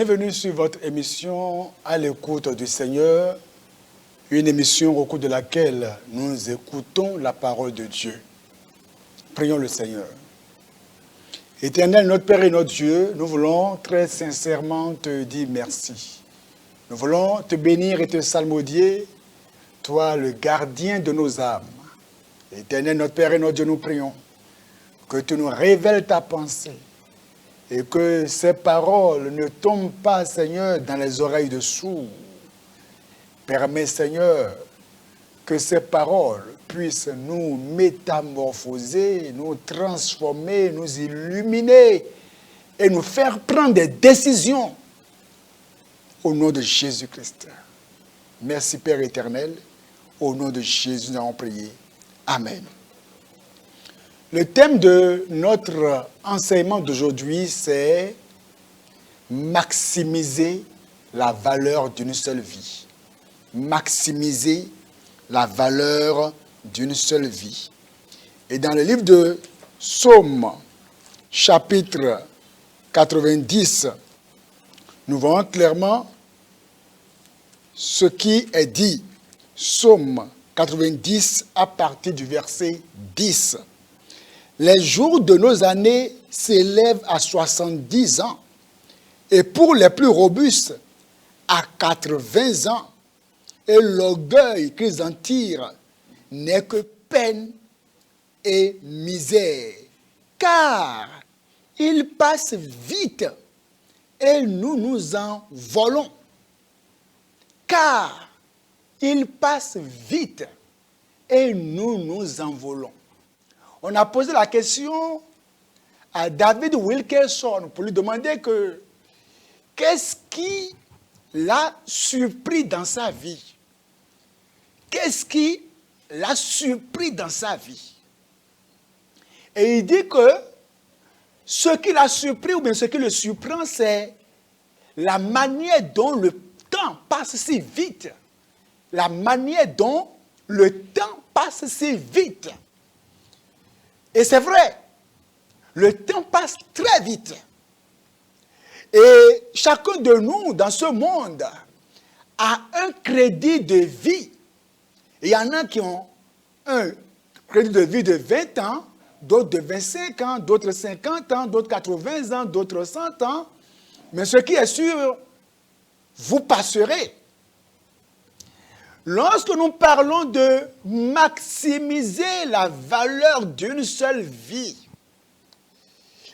Bienvenue sur votre émission À l'écoute du Seigneur, une émission au cours de laquelle nous écoutons la parole de Dieu. Prions le Seigneur. Éternel, notre Père et notre Dieu, nous voulons très sincèrement te dire merci. Nous voulons te bénir et te salmodier, toi le gardien de nos âmes. Éternel, notre Père et notre Dieu, nous prions que tu nous révèles ta pensée et que ces paroles ne tombent pas, Seigneur, dans les oreilles de sourds. Permets, Seigneur, que ces paroles puissent nous métamorphoser, nous transformer, nous illuminer et nous faire prendre des décisions au nom de Jésus-Christ. Merci Père éternel, au nom de Jésus nous avons prié. Amen. Le thème de notre enseignement d'aujourd'hui, c'est maximiser la valeur d'une seule vie. Maximiser la valeur d'une seule vie. Et dans le livre de Psaume, chapitre 90, nous voyons clairement ce qui est dit. Psaume 90 à partir du verset 10. Les jours de nos années s'élèvent à 70 ans, et pour les plus robustes, à 80 ans. Et l'orgueil qu'ils en tirent n'est que peine et misère. Car ils passent vite et nous nous en volons. Car ils passent vite et nous nous en volons. On a posé la question à David Wilkerson pour lui demander qu'est-ce qui l'a surpris dans sa vie. Qu'est-ce qui l'a surpris dans sa vie? Et il dit que ce qui l'a surpris ou bien ce qui le surprend, c'est la manière dont le temps passe si vite. La manière dont le temps passe si vite. Et c'est vrai, le temps passe très vite. Et chacun de nous dans ce monde a un crédit de vie. Il y en a qui ont un crédit de vie de 20 ans, d'autres de 25 ans, d'autres 50 ans, d'autres 80 ans, d'autres 100 ans. Mais ce qui est sûr, vous passerez. Lorsque nous parlons de maximiser la valeur d'une seule vie,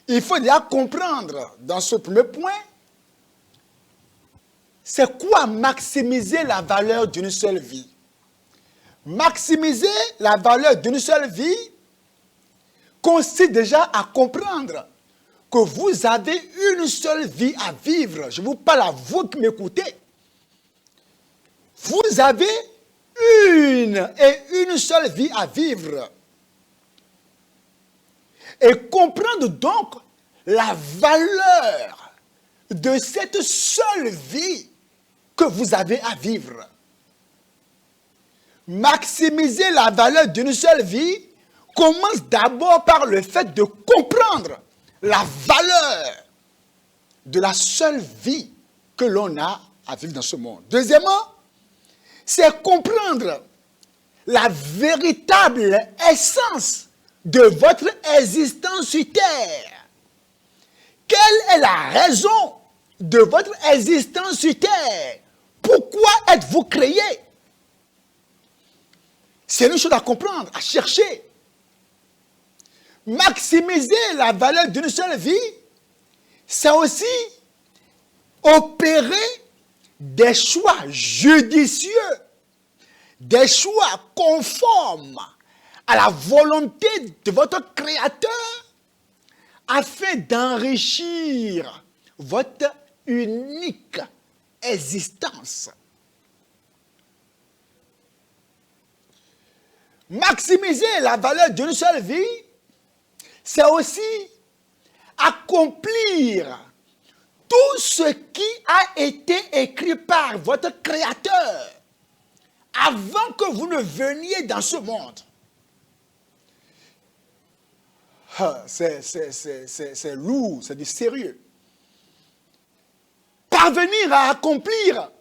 il faut déjà comprendre dans ce premier point, c'est quoi maximiser la valeur d'une seule vie? Maximiser la valeur d'une seule vie consiste déjà à comprendre que vous avez une seule vie à vivre. Je vous parle à vous qui m'écoutez. Vous avez une seule vie à vivre. Et comprendre donc la valeur de cette seule vie que vous avez à vivre. Maximiser la valeur d'une seule vie commence d'abord par le fait de comprendre la valeur de la seule vie que l'on a à vivre dans ce monde. Deuxièmement, c'est comprendre la véritable essence de votre existence sur terre. Quelle est la raison de votre existence sur terre? Pourquoi êtes-vous créé? C'est une chose à comprendre, à chercher. Maximiser la valeur d'une seule vie, c'est aussi opérer des choix judicieux, des choix conformes à la volonté de votre Créateur afin d'enrichir votre unique existence. Maximiser la valeur d'une seule vie, c'est aussi accomplir tout ce qui a été écrit par votre Créateur avant que vous ne veniez dans ce monde. C'est lourd, c'est du sérieux. parvenir à accomplir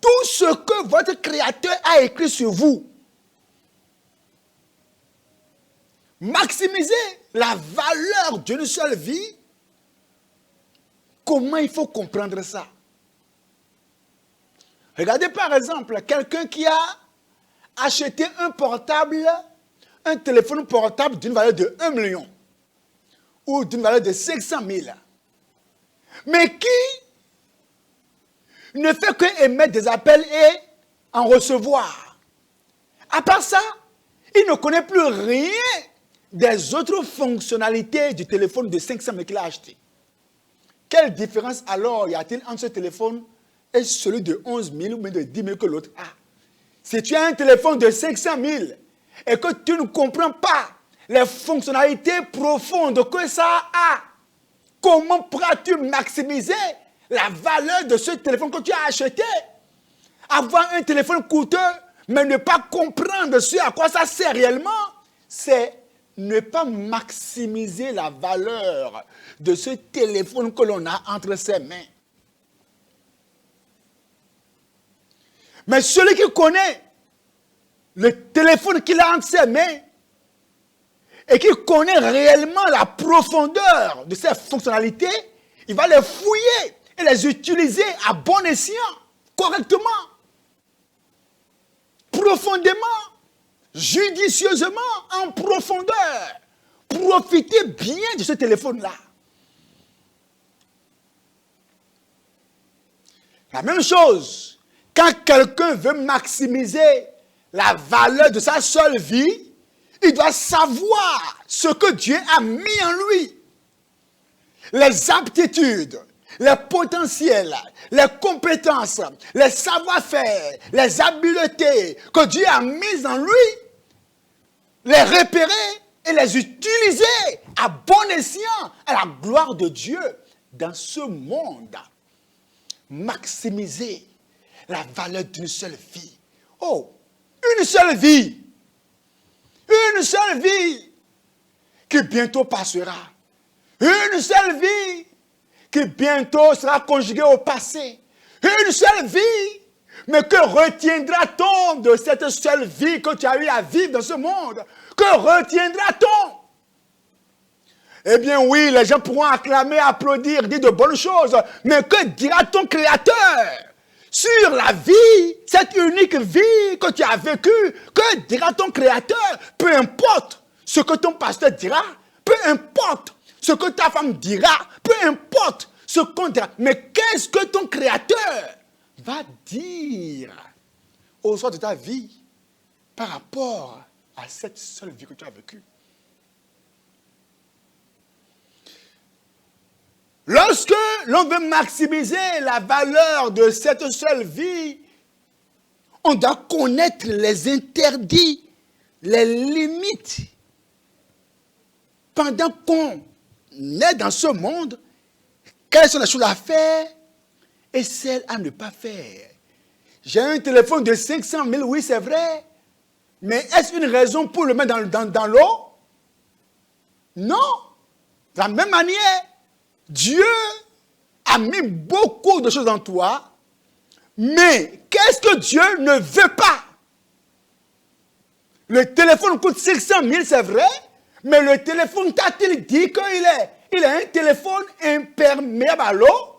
tout ce que votre Créateur a écrit sur vous. Maximiser la valeur d'une seule vie. Comment il faut comprendre ça? Regardez par exemple quelqu'un qui a acheté un téléphone portable d'une valeur de 1 million ou d'une valeur de 500 000, mais qui ne fait que émettre des appels et en recevoir. À part ça, il ne connaît plus rien des autres fonctionnalités du téléphone de 500 000 qu'il a acheté. Quelle différence alors y a-t-il entre ce téléphone et celui de 11 000 ou même de 10 000 que l'autre a? Si tu as un téléphone de 500 000 et que tu ne comprends pas les fonctionnalités profondes que ça a, comment pourras-tu maximiser la valeur de ce téléphone que tu as acheté? Avoir un téléphone coûteux, mais ne pas comprendre ce à quoi ça sert réellement, c'est ne pas maximiser la valeur de ce téléphone que l'on a entre ses mains. Mais celui qui connaît le téléphone qu'il a entre ses mains et qui connaît réellement la profondeur de ses fonctionnalités, il va les fouiller et les utiliser à bon escient, correctement, profondément, judicieusement, en profondeur. Profitez bien de ce téléphone-là. La même chose, quand quelqu'un veut maximiser la valeur de sa seule vie, il doit savoir ce que Dieu a mis en lui. Les aptitudes, les potentiels, les compétences, les savoir-faire, les habiletés que Dieu a mises en lui, les repérer et les utiliser à bon escient, à la gloire de Dieu dans ce monde. Maximiser la valeur d'une seule vie. Oh, une seule vie. Une seule vie qui bientôt passera. Une seule vie qui bientôt sera conjuguée au passé. Une seule vie. Mais que retiendra-t-on de cette seule vie que tu as eu à vivre dans ce monde? Que retiendra-t-on? Eh bien oui, les gens pourront acclamer, applaudir, dire de bonnes choses. Mais que dira ton Créateur sur la vie, cette unique vie que tu as vécue? Que dira ton Créateur? Peu importe ce que ton pasteur dira, peu importe ce que ta femme dira, peu importe ce qu'on dira. Mais qu'est-ce que ton Créateur va dire au soir de ta vie par rapport à cette seule vie que tu as vécue? Lorsque l'on veut maximiser la valeur de cette seule vie, on doit connaître les interdits, les limites. Pendant qu'on est dans ce monde, quelles sont les choses à faire et celles à ne pas faire? J'ai un téléphone de 500 000, oui c'est vrai, mais est-ce une raison pour le mettre dans l'eau? Non. De la même manière, Dieu a mis beaucoup de choses en toi, mais qu'est-ce que Dieu ne veut pas? Le téléphone coûte 500 000, c'est vrai, mais le téléphone, t'a-t-il dit qu'il est un téléphone imperméable à l'eau?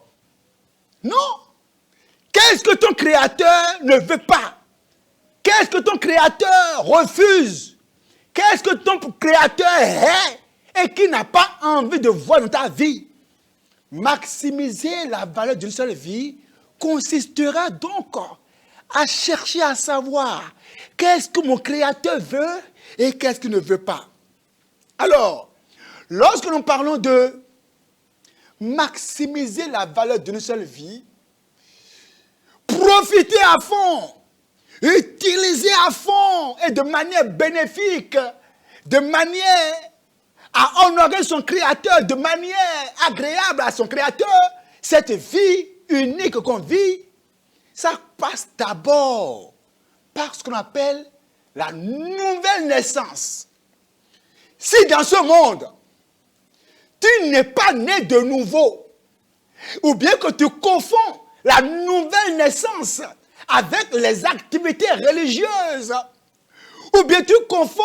Non. Qu'est-ce que ton Créateur ne veut pas? Qu'est-ce que ton Créateur refuse? Qu'est-ce que ton Créateur hait et qui n'a pas envie de voir dans ta vie? Maximiser la valeur d'une seule vie consistera donc à chercher à savoir qu'est-ce que mon Créateur veut et qu'est-ce qu'il ne veut pas. Alors, lorsque nous parlons de maximiser la valeur d'une seule vie, profiter à fond, utiliser à fond et de manière bénéfique, de manière à honorer son Créateur, de manière agréable à son Créateur, cette vie unique qu'on vit, ça passe d'abord par ce qu'on appelle la nouvelle naissance. Si dans ce monde, tu n'es pas né de nouveau, ou bien que tu confonds la nouvelle naissance avec les activités religieuses. Ou bien tu confonds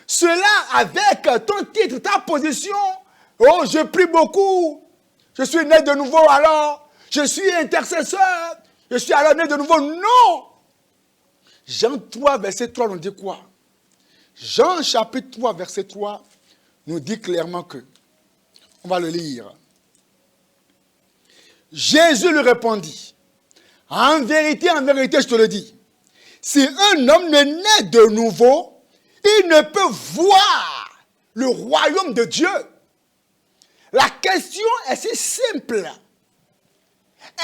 cela avec ton titre, ta position. Oh, je prie beaucoup. Je suis né de nouveau alors. Je suis intercesseur. Je suis alors né de nouveau. Non. Jean 3, verset 3 nous dit quoi? Jean chapitre 3, verset 3 nous dit clairement que, on va le lire. Jésus lui répondit, en vérité, je te le dis, si un homme ne naît de nouveau, il ne peut voir le royaume de Dieu. La question est si simple.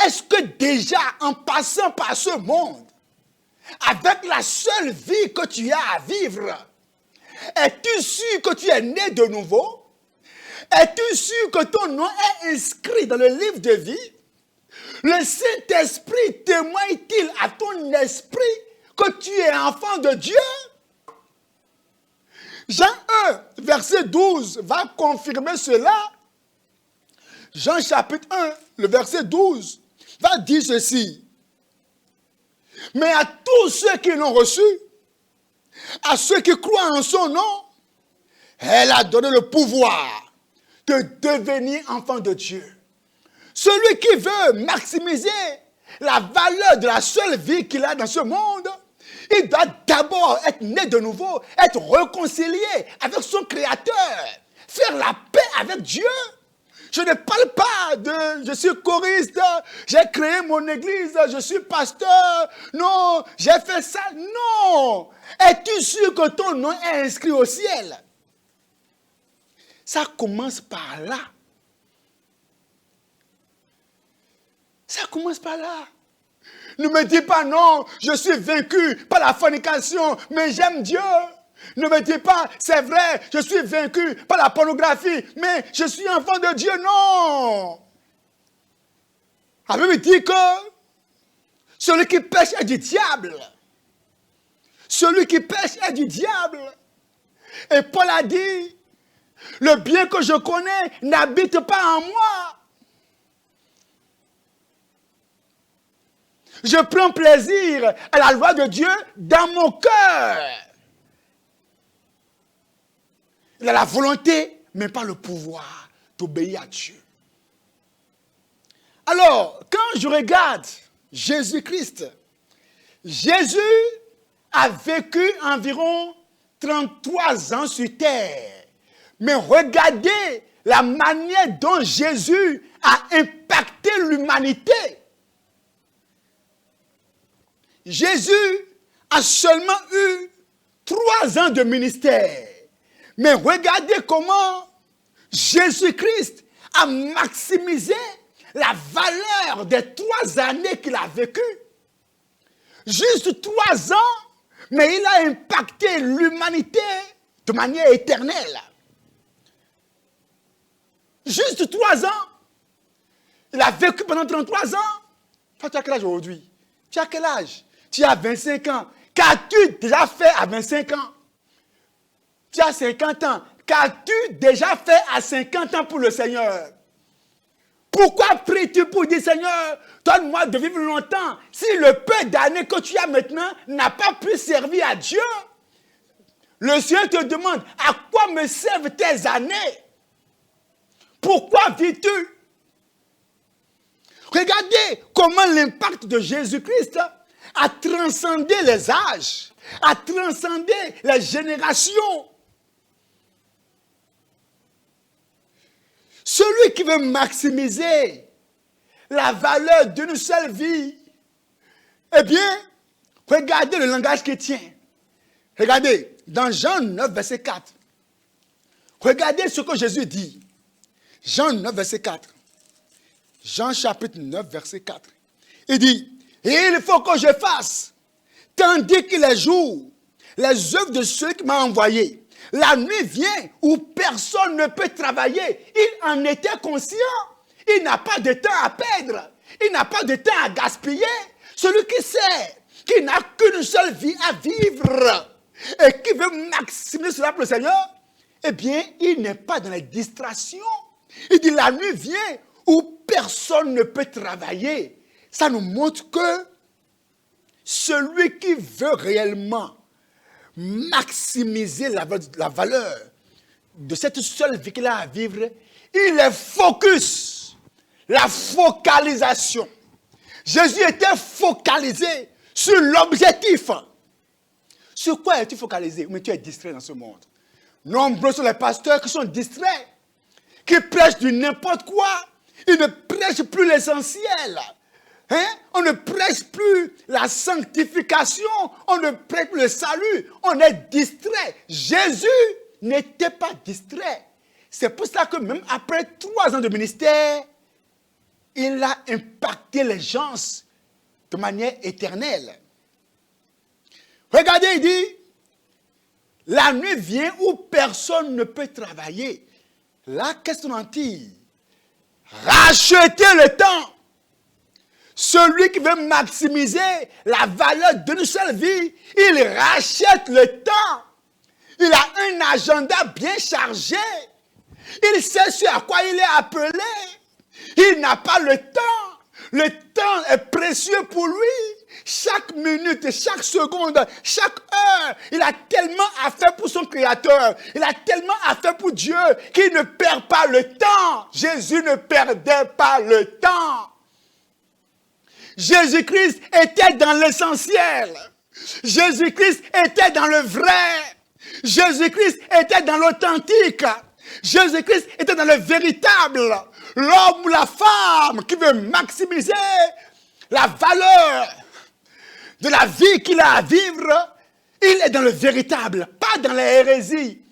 Est-ce que déjà, en passant par ce monde, avec la seule vie que tu as à vivre, es-tu sûr que tu es né de nouveau? Es-tu sûr que ton nom est inscrit dans le livre de vie? Le Saint-Esprit témoigne-t-il à ton esprit que tu es enfant de Dieu? Jean 1, verset 12 va confirmer cela. Jean chapitre 1, le verset 12 va dire ceci. Mais à tous ceux qui l'ont reçu, à ceux qui croient en son nom, elle a donné le pouvoir de devenir enfant de Dieu. Celui qui veut maximiser la valeur de la seule vie qu'il a dans ce monde, il doit d'abord être né de nouveau, être réconcilié avec son Créateur, faire la paix avec Dieu. Je ne parle pas de je suis choriste, j'ai créé mon église, je suis pasteur. Non, j'ai fait ça. Non. Es-tu sûr que ton nom est inscrit au ciel? Ça commence par là. Ça commence par là. Ne me dis pas non, je suis vaincu par la fornication, mais j'aime Dieu. Ne me dis pas, c'est vrai, je suis vaincu par la pornographie, mais je suis enfant de Dieu. Non. La Bible dit que celui qui pêche est du diable. Celui qui pêche est du diable. Et Paul a dit, le bien que je connais n'habite pas en moi. Je prends plaisir à la loi de Dieu dans mon cœur. Il a la volonté, mais pas le pouvoir d'obéir à Dieu. Alors, quand je regarde Jésus-Christ, Jésus a vécu environ 33 ans sur terre. Mais regardez la manière dont Jésus a impacté l'humanité. Jésus a seulement eu 3 ans de ministère. Mais regardez comment Jésus-Christ a maximisé la valeur des 3 années qu'il a vécues. Juste 3 ans, mais il a impacté l'humanité de manière éternelle. Juste 3 ans. Il a vécu pendant 33 ans. Toi, tu as quel âge aujourd'hui? Tu as quel âge? Tu as 25 ans. Qu'as-tu déjà fait à 25 ans? Tu as 50 ans. Qu'as-tu déjà fait à 50 ans pour le Seigneur? Pourquoi pries-tu pour dire, Seigneur, donne-moi de vivre longtemps, si le peu d'années que tu as maintenant n'a pas pu servir à Dieu? Le Seigneur te demande, à quoi me servent tes années? Pourquoi vis-tu? Regardez comment l'impact de Jésus-Christ a transcendé les âges, a transcendé les générations. Celui qui veut maximiser la valeur d'une seule vie, eh bien, regardez le langage qu'il tient. Regardez, dans Jean 9, verset 4. Regardez ce que Jésus dit. Jean 9, verset 4. Jean chapitre 9, verset 4. Il dit, et il faut que je fasse, tandis qu'il est jour, les œuvres de celui qui m'a envoyé. La nuit vient où personne ne peut travailler. Il en était conscient. Il n'a pas de temps à perdre. Il n'a pas de temps à gaspiller. Celui qui sait qu'il n'a qu'une seule vie à vivre et qui veut maximiser cela pour le Seigneur, eh bien, il n'est pas dans les distractions. Il dit, la nuit vient où personne ne peut travailler. ça nous montre que celui qui veut réellement maximiser la valeur de cette seule vie qu'il a à vivre, il est focus, la focalisation. Jésus était focalisé sur l'objectif. Sur quoi es-tu focalisé? Mais tu es distrait dans ce monde. Nombreux sont les pasteurs qui sont distraits, qui prêchent du n'importe quoi. Ils ne prêchent plus l'essentiel. On ne prêche plus la sanctification, on ne prêche plus le salut, on est distrait. Jésus n'était pas distrait. C'est pour ça que même après 3 ans de ministère, il a impacté les gens de manière éternelle. Regardez, il dit, la nuit vient où personne ne peut travailler. Là, qu'est-ce qu'on en tire? Racheter le temps. Celui qui veut maximiser la valeur d'une seule vie, il rachète le temps. Il a un agenda bien chargé. Il sait sur à quoi il est appelé. Il n'a pas le temps. Le temps est précieux pour lui. Chaque minute, chaque seconde, chaque heure, il a tellement à faire pour son Créateur. Il a tellement à faire pour Dieu qu'il ne perd pas le temps. Jésus ne perdait pas le temps. Jésus-Christ était dans l'essentiel. Jésus-Christ était dans le vrai. Jésus-Christ était dans l'authentique. Jésus-Christ était dans le véritable. L'homme ou la femme qui veut maximiser la valeur de la vie qu'il a à vivre, il est dans le véritable, pas dans les hérésies.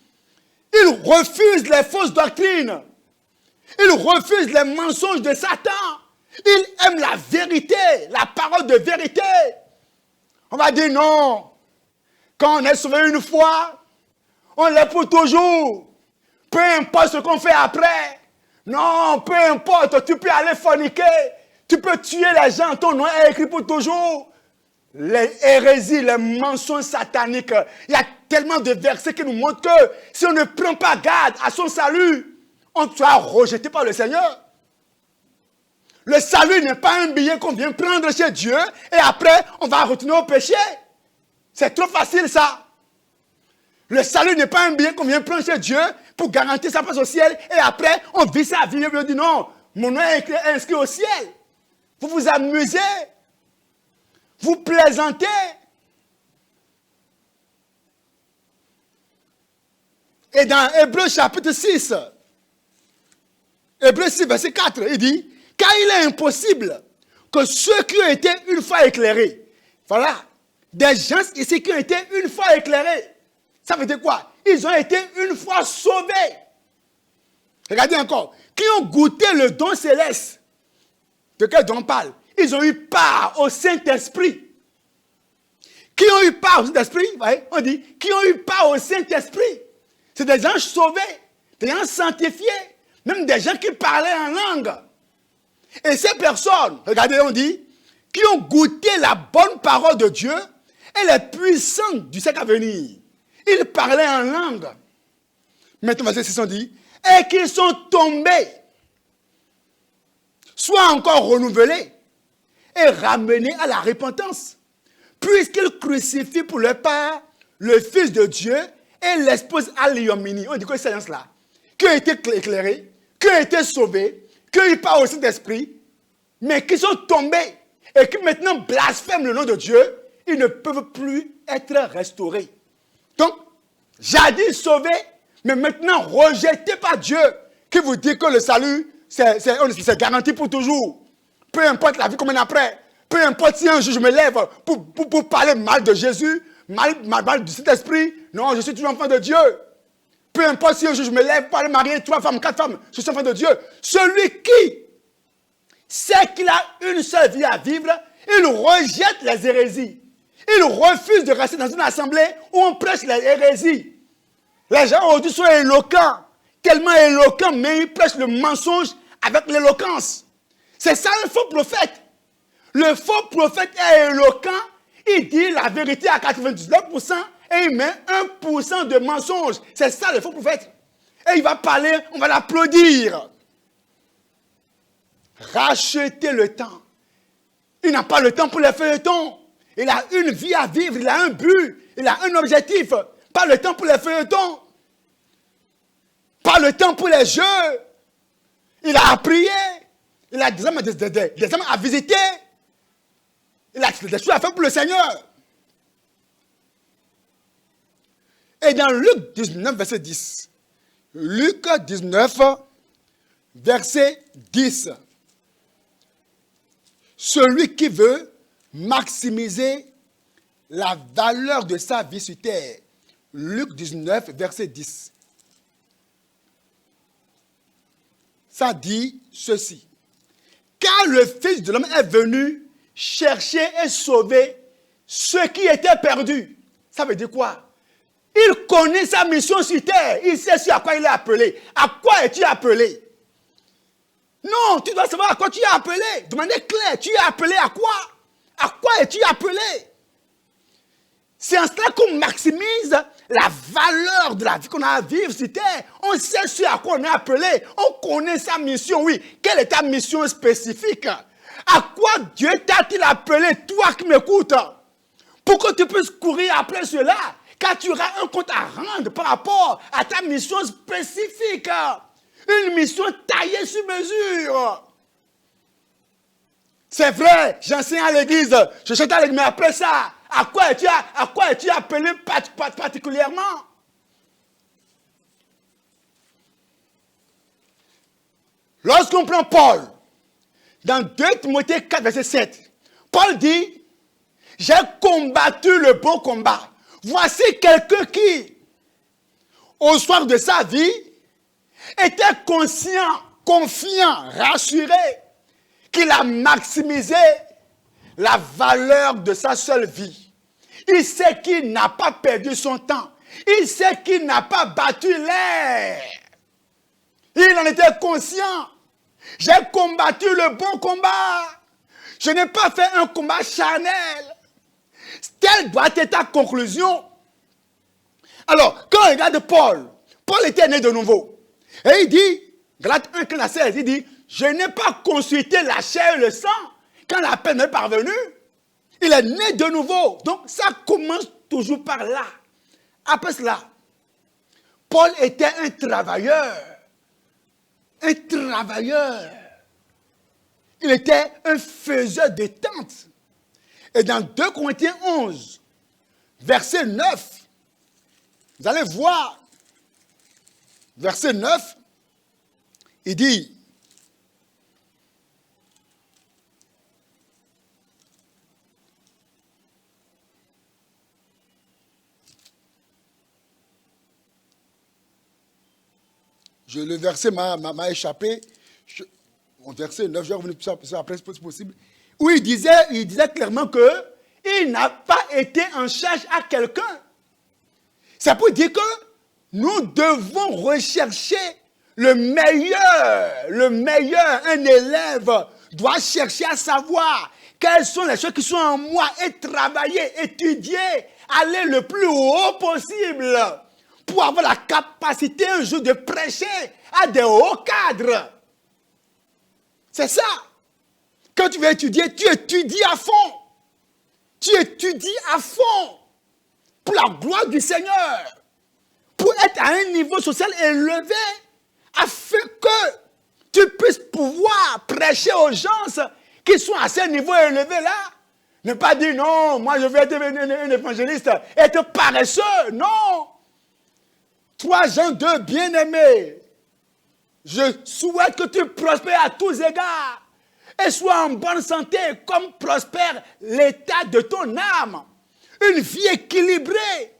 Il refuse les fausses doctrines. Il refuse les mensonges de Satan. Il aime la vérité, la parole de vérité. On va dire non. Quand on est sauvé une fois, on l'est pour toujours. Peu importe ce qu'on fait après. Non, peu importe, tu peux aller forniquer. Tu peux tuer les gens, ton nom est écrit pour toujours. Les hérésies, les mensonges sataniques. Il y a tellement de versets qui nous montrent que si on ne prend pas garde à son salut, on sera rejeté par le Seigneur. Le salut n'est pas un billet qu'on vient prendre chez Dieu et après on va retourner au péché. C'est trop facile ça. Le salut n'est pas un billet qu'on vient prendre chez Dieu pour garantir sa place au ciel et après on vit sa vie et on dit non, mon nom est inscrit au ciel. Vous vous amusez, vous plaisantez. Et dans Hébreux chapitre 6, Hébreux 6 verset 4, il dit, car il est impossible que ceux qui ont été une fois éclairés, voilà, des gens ici qui ont été une fois éclairés, ça veut dire quoi? Ils ont été une fois sauvés. Regardez encore, qui ont goûté le don céleste. De quel don on parle? Ils ont eu part au Saint-Esprit. Qui ont eu part au Saint-Esprit? On dit, qui ont eu part au Saint-Esprit. C'est des gens sauvés, des gens sanctifiés, même des gens qui parlaient en langue. Et ces personnes, regardez, on dit, qui ont goûté la bonne parole de Dieu et les puissants du siècle à venir. Ils parlaient en langue. Maintenant, verset 6, on dit, et qu'ils sont tombés, soit encore renouvelés et ramenés à la repentance, puisqu'ils crucifient pour leur part le Fils de Dieu et l'espouse à l'Iomini. On dit quoi cette séance-là? Qui ont été éclairés, qui ont été sauvés, qui ont eu part au Saint-Esprit, mais qui sont tombés et qui maintenant blasphèment le nom de Dieu, ils ne peuvent plus être restaurés. Donc, jadis sauvés, mais maintenant rejetés par Dieu, qui vous dit que le salut, c'est garanti pour toujours. Peu importe la vie qu'on mène après, peu importe si un jour je me lève pour parler mal de Jésus, mal du Saint-Esprit, non, je suis toujours enfant de Dieu. Peu importe si un jour je me lève pour aller marier 3 femmes, 4 femmes, je suis enfant de Dieu. Celui qui sait qu'il a une seule vie à vivre, il rejette les hérésies. Il refuse de rester dans une assemblée où on prêche les hérésies. Les gens aujourd'hui sont éloquents, tellement éloquents, mais ils prêchent le mensonge avec l'éloquence. C'est ça le faux prophète. Le faux prophète est éloquent, il dit la vérité à 99% et il met 1% de mensonge. C'est ça le faux prophète. Et il va parler, on va l'applaudir. Racheter le temps. Il n'a pas le temps pour les feuilletons. Il a une vie à vivre, il a un but, il a un objectif. Pas le temps pour les feuilletons. Pas le temps pour les jeux. Il a à prier. Il a des hommes à visiter. Il a des choses à faire pour le Seigneur. Et dans Luc 19, verset 10. Luc 19, verset 10. Celui qui veut maximiser la valeur de sa vie sur terre. Luc 19, verset 10. Ça dit ceci. Car le Fils de l'homme est venu chercher et sauver ceux qui étaient perdus. Ça veut dire quoi? Il connaît sa mission sur terre. Il sait à quoi il est appelé. À quoi es-tu appelé? Non, tu dois savoir à quoi tu es appelé. De manière claire, tu es appelé à quoi? À quoi es-tu appelé? C'est en cela qu'on maximise la valeur de la vie qu'on a à vivre sur terre. On sait à quoi on est appelé. On connaît sa mission, oui. Quelle est ta mission spécifique? À quoi Dieu t'a-t-il appelé, toi qui m'écoutes? Pour que tu puisses courir après cela. Car tu auras un compte à rendre par rapport à ta mission spécifique. Une mission taillée sur mesure. C'est vrai, j'enseigne à l'église, je chante à l'église, mais après ça, à quoi es-tu appelé particulièrement? Lorsqu'on prend Paul, dans 2 Timothée 4, verset 7, Paul dit, j'ai combattu le bon combat. Voici quelqu'un qui, au soir de sa vie, était conscient, confiant, rassuré, qu'il a maximisé la valeur de sa seule vie. Il sait qu'il n'a pas perdu son temps. Il sait qu'il n'a pas battu l'air. Il en était conscient. J'ai combattu le bon combat. Je n'ai pas fait un combat charnel. Telle doit être ta conclusion. Alors, quand on regarde Paul, Paul était né de nouveau. Et il dit, Galates 1, 15 à 16, il dit, je n'ai pas consulté la chair et le sang quand la peine m'est parvenue. Il est né de nouveau. Donc, ça commence toujours par là. Après cela, Paul était un travailleur. Un travailleur. Il était un faiseur de tentes. Et dans 2 Corinthiens 11, verset 9, vous allez voir, verset 9, il dit, le verset m'a échappé, verset 9, je vais revenir sur ça après, si possible, où il disait clairement qu'il n'a pas été en charge à quelqu'un. C'est pour dire que nous devons rechercher le meilleur. Un élève doit chercher à savoir quelles sont les choses qui sont en moi et travailler, étudier, aller le plus haut possible pour avoir la capacité un jour de prêcher à des hauts cadres. C'est ça. Quand tu veux étudier, tu étudies à fond. Tu étudies à fond pour la gloire du Seigneur, pour être à un niveau social élevé, afin que tu puisses pouvoir prêcher aux gens qui sont à ce niveau élevé là. Ne pas dire non, moi je vais devenir un évangéliste, être paresseux. Non. 3 Jean 2, bien-aimé, je souhaite que tu prospères à tous égards et sois en bonne santé comme prospère l'état de ton âme. Une vie équilibrée.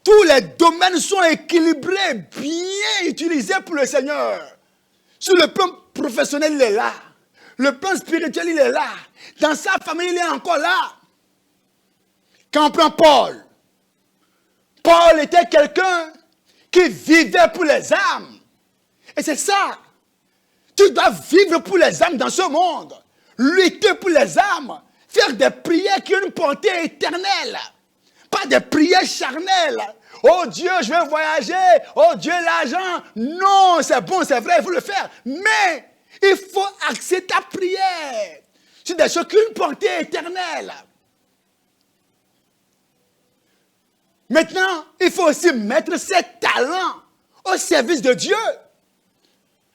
Tous les domaines sont équilibrés, bien utilisés pour le Seigneur. Sur le plan professionnel, il est là. Le plan spirituel, il est là. Dans sa famille, il est encore là. Quand on prend Paul, Paul était quelqu'un qui vivait pour les âmes. Et c'est ça. Tu dois vivre pour les âmes dans ce monde. Lutter pour les âmes. Faire des prières qui ont une portée éternelle. Pas des prières charnelles. Oh Dieu, je vais voyager. Oh Dieu, l'argent. Non, c'est bon, c'est vrai, il faut le faire. Mais il faut axer ta prière sur des choses qui ont une portée éternelle. Maintenant, il faut aussi mettre ses talents au service de Dieu.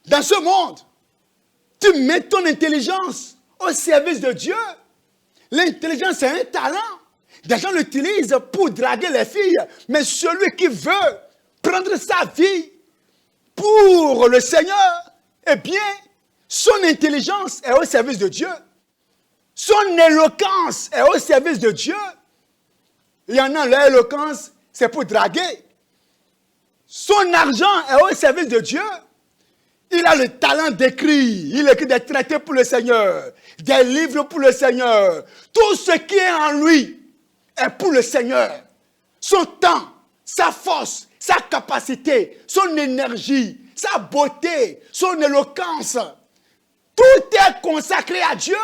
Dans ce monde, tu mets ton intelligence au service de Dieu. L'intelligence, c'est un talent. Des gens l'utilisent pour draguer les filles, mais celui qui veut prendre sa vie pour le Seigneur, eh bien, son intelligence est au service de Dieu. Son éloquence est au service de Dieu. Il y en a, leur éloquence, c'est pour draguer. Son argent est au service de Dieu. Il a le talent d'écrire. Il écrit des traités pour le Seigneur, des livres pour le Seigneur. Tout ce qui est en lui est pour le Seigneur. Son temps, sa force, sa capacité, son énergie, sa beauté, son éloquence. Tout est consacré à Dieu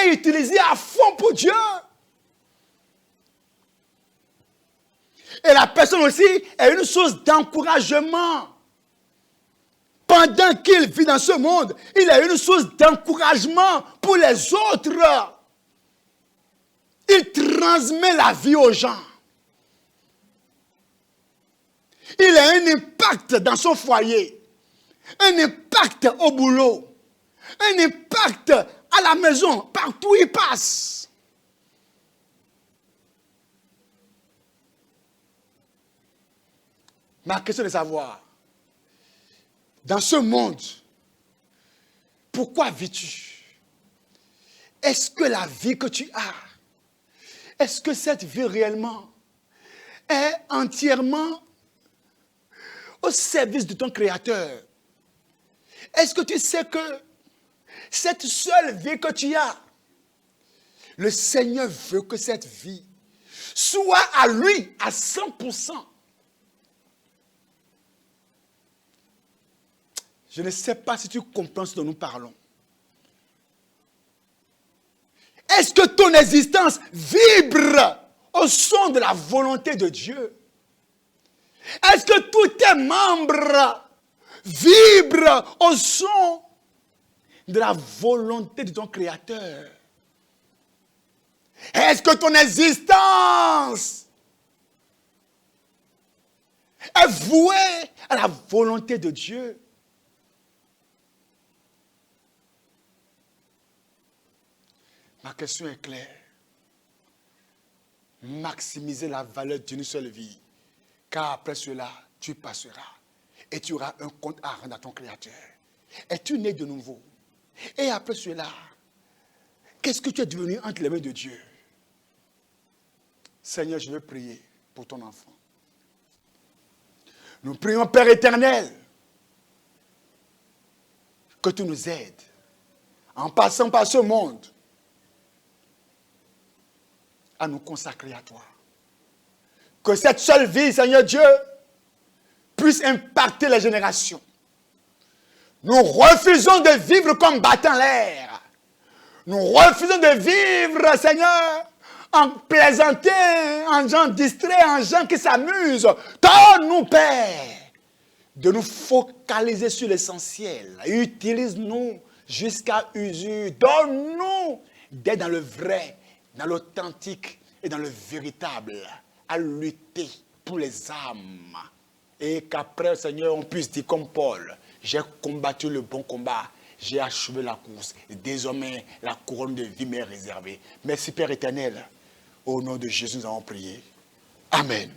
et utilisé à fond pour Dieu. Et la personne aussi est une source d'encouragement. Pendant qu'il vit dans ce monde, il est une source d'encouragement pour les autres. Il transmet la vie aux gens. Il a un impact dans son foyer, un impact au boulot, un impact à la maison, partout où il passe. Ma question est de savoir, dans ce monde, pourquoi vis-tu? Est-ce que la vie que tu as, est-ce que cette vie réellement est entièrement au service de ton Créateur? Est-ce que tu sais que cette seule vie que tu as, le Seigneur veut que cette vie soit à lui à 100%. Je ne sais pas si tu comprends ce dont nous parlons. Est-ce que ton existence vibre au son de la volonté de Dieu? Est-ce que tous tes membres vibrent au son de la volonté de ton Créateur? Est-ce que ton existence est vouée à la volonté de Dieu? Ma question est claire. Maximisez la valeur d'une seule vie, car après cela, tu passeras et tu auras un compte à rendre à ton Créateur. Es-tu né de nouveau? Et après cela, qu'est-ce que tu es devenu entre les mains de Dieu? Seigneur, je veux prier pour ton enfant. Nous prions, Père éternel, que tu nous aides en passant par ce monde à nous consacrer à toi. Que cette seule vie, Seigneur Dieu, puisse impacter les générations. Nous refusons de vivre comme battant l'air. Nous refusons de vivre, Seigneur, en plaisanter, en gens distraits, en gens qui s'amusent. Donne-nous, Père, de nous focaliser sur l'essentiel. Utilise-nous jusqu'à usure. Donne-nous d'être dans le vrai, dans l'authentique et dans le véritable, à lutter pour les âmes. Et qu'après, Seigneur, on puisse dire comme Paul, j'ai combattu le bon combat, j'ai achevé la course, et désormais la couronne de vie m'est réservée. Merci Père éternel, au nom de Jésus nous avons prié. Amen.